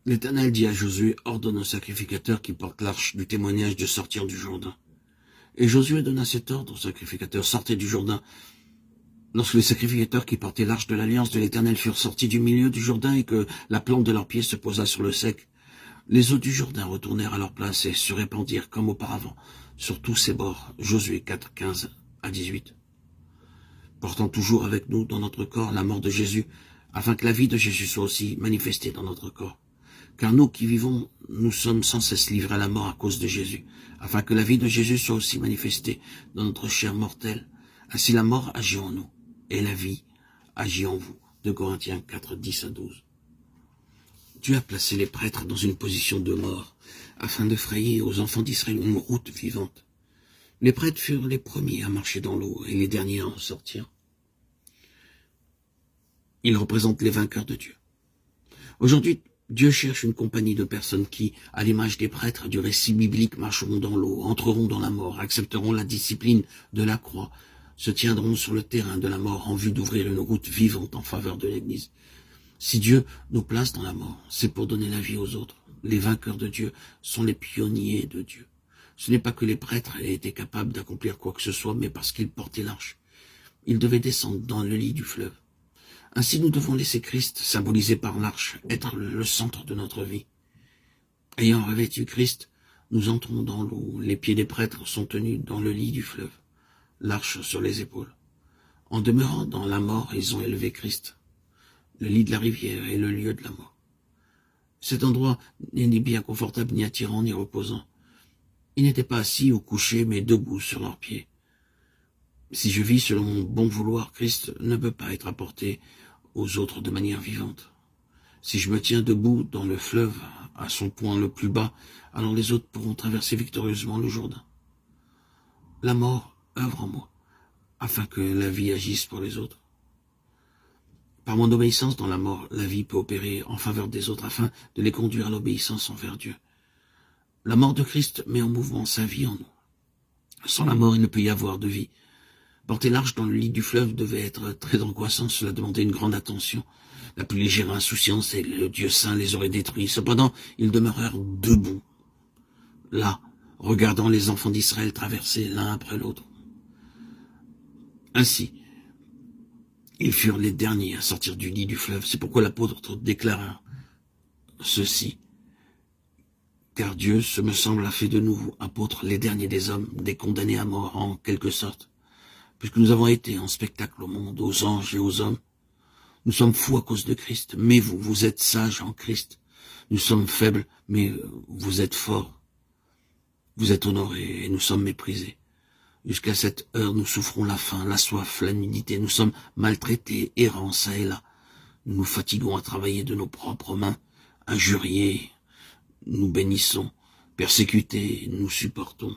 L'Éternel dit à Josué, ordonne au sacrificateur qui porte l'arche du témoignage de sortir du Jourdain. Et Josué donna cet ordre au sacrificateur, sortez du Jourdain. Lorsque les sacrificateurs qui portaient l'arche de l'Alliance de l'Éternel furent sortis du milieu du Jourdain et que la plante de leurs pieds se posa sur le sec, les eaux du Jourdain retournèrent à leur place et se répandirent comme auparavant sur tous ses bords. Josué 4, 15 à 18. Portant toujours avec nous dans notre corps la mort de Jésus, afin que la vie de Jésus soit aussi manifestée dans notre corps. Car nous qui vivons, nous sommes sans cesse livrés à la mort à cause de Jésus, afin que la vie de Jésus soit aussi manifestée dans notre chair mortelle. Ainsi la mort agit en nous, et la vie agit en vous. 2 Corinthiens 4, 10 à 12. Dieu a placé les prêtres dans une position de mort, afin de frayer aux enfants d'Israël une route vivante. Les prêtres furent les premiers à marcher dans l'eau, et les derniers à en sortir. Ils représentent les vainqueurs de Dieu. Aujourd'hui, Dieu cherche une compagnie de personnes qui, à l'image des prêtres du récit biblique, marcheront dans l'eau, entreront dans la mort, accepteront la discipline de la croix, se tiendront sur le terrain de la mort en vue d'ouvrir une route vivante en faveur de l'Église. Si Dieu nous place dans la mort, c'est pour donner la vie aux autres. Les vainqueurs de Dieu sont les pionniers de Dieu. Ce n'est pas que les prêtres aient été capables d'accomplir quoi que ce soit, mais parce qu'ils portaient l'arche. Ils devaient descendre dans le lit du fleuve. Ainsi, nous devons laisser Christ, symbolisé par l'arche, être le centre de notre vie. Ayant revêtu Christ, nous entrons dans l'eau. Les pieds des prêtres sont tenus dans le lit du fleuve, l'arche sur les épaules. En demeurant dans la mort, ils ont élevé Christ. Le lit de la rivière est le lieu de la mort. Cet endroit n'est ni bien confortable, ni attirant, ni reposant. Ils n'étaient pas assis ou couchés, mais debout sur leurs pieds. Si je vis selon mon bon vouloir, Christ ne peut pas être apporté aux autres de manière vivante. Si je me tiens debout dans le fleuve, à son point le plus bas, alors les autres pourront traverser victorieusement le Jourdain. La mort œuvre en moi, afin que la vie agisse pour les autres. Par mon obéissance dans la mort, la vie peut opérer en faveur des autres, afin de les conduire à l'obéissance envers Dieu. La mort de Christ met en mouvement sa vie en nous. Sans la mort, il ne peut y avoir de vie. Porter l'arche dans le lit du fleuve devait être très angoissant, cela demandait une grande attention. La plus légère insouciance et le Dieu saint les aurait détruits. Cependant, ils demeurèrent debout, là, regardant les enfants d'Israël traverser l'un après l'autre. Ainsi, ils furent les derniers à sortir du lit du fleuve. C'est pourquoi l'apôtre déclara ceci. Car Dieu, ce me semble, a fait de nous, apôtres, les derniers des hommes, des condamnés à mort en quelque sorte. Puisque nous avons été en spectacle au monde, aux anges et aux hommes. Nous sommes fous à cause de Christ, mais vous, vous êtes sages en Christ. Nous sommes faibles, mais vous êtes forts. Vous êtes honorés et nous sommes méprisés. Jusqu'à cette heure, nous souffrons la faim, la soif, la nudité. Nous sommes maltraités, errants çà et là. Nous nous fatiguons à travailler de nos propres mains, injuriés, nous bénissons, persécutés, nous supportons,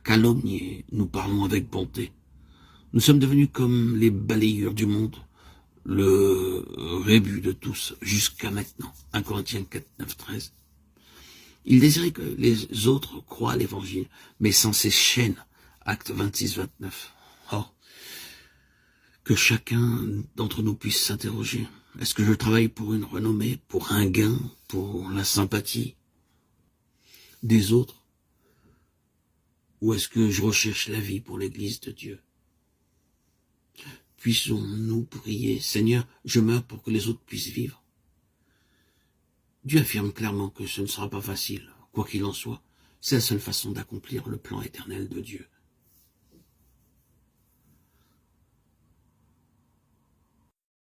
calomniés, nous parlons avec bonté. Nous sommes devenus comme les balayures du monde, le rébut de tous, jusqu'à maintenant. 1 Corinthiens 4, 9, 13. Il désirait que les autres croient à l'évangile, mais sans ces chaînes. Acte 26, 29. Oh, que chacun d'entre nous puisse s'interroger. Est-ce que je travaille pour une renommée, pour un gain, pour la sympathie des autres? Ou est-ce que je recherche la vie pour l'Église de Dieu? Puissons-nous prier, Seigneur, je meurs pour que les autres puissent vivre. Dieu affirme clairement que ce ne sera pas facile, quoi qu'il en soit. C'est la seule façon d'accomplir le plan éternel de Dieu.